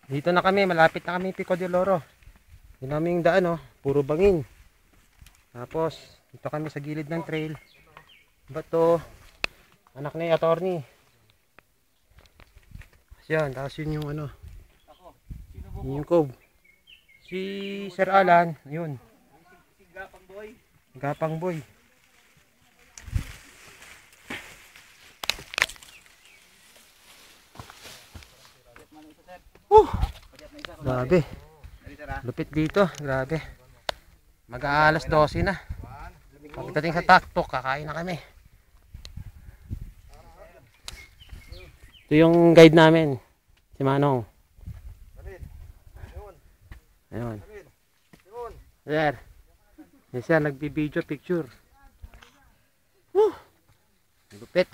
Dito na kami, malapit na kami Pico de Oro. Yun namin yung daan, oh, puro bangin. Tapos, dito kami sa gilid ng trail. Bato, anak ni attorney. Yan, tapos yun yung ano. Yun yung cove. Si Sir Alan, yun. Si Gapang Boy. Gapang Boy. Grabe. Lupit dito, grabe. Mag-aalas 12 na. Pagdating sa taktok, kakain na kami. Ito yung guide namin, si Manong. Ayun. There. Yes, siya nagbi-video picture. Woo! Lupit.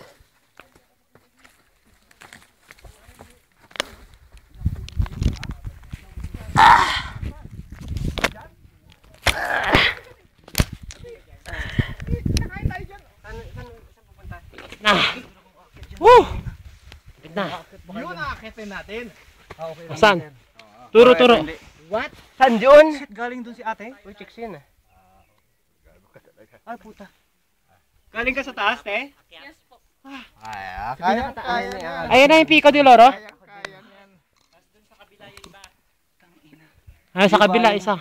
Woo! Lupit na. Yun aakitin natin. Saan? Turo. What? Saan yun? Shit, galing dun si ate. Uy, chicks yun ah. Ay, puta. Galing ka sa taas, te? Yes po. Kaya. Ayun na yung Pico de Oro? Ay, sa kabila isa.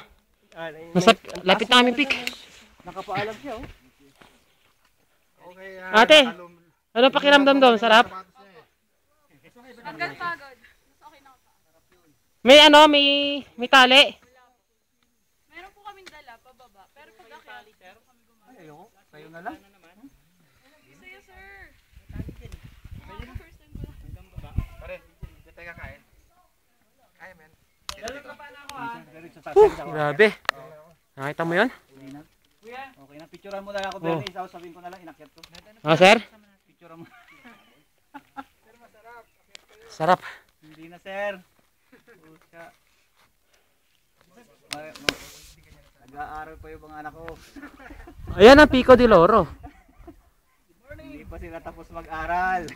Nasa, lapit na kami peak. Nakapaalam siya, oh. Ate, ano pakiramdam doon? Sarap? Hanggang pagod. Okay na ako. May ano, may tali. Meron po kaming dala pababa. Pero pag akyat, pero kami gumawa. Ay, ayoko. Kayo na lang. Sa'yo, sir. Ako, first time ko lang. Pare, dito tayo kakain. Kaya, men. Grabe. Nakita mo yun? Kuya, okay na. Picturean mo na lang ako, Bernie. Isa sabihin ko na lang, inakyat ko. Ah, sir? Picturean mo. Sarap. Hindi na, sir. Pucha. Nag-aaral pa yung mga anak ko. Ayan ang Pico de Oro. Hindi pa sila tapos mag-aral.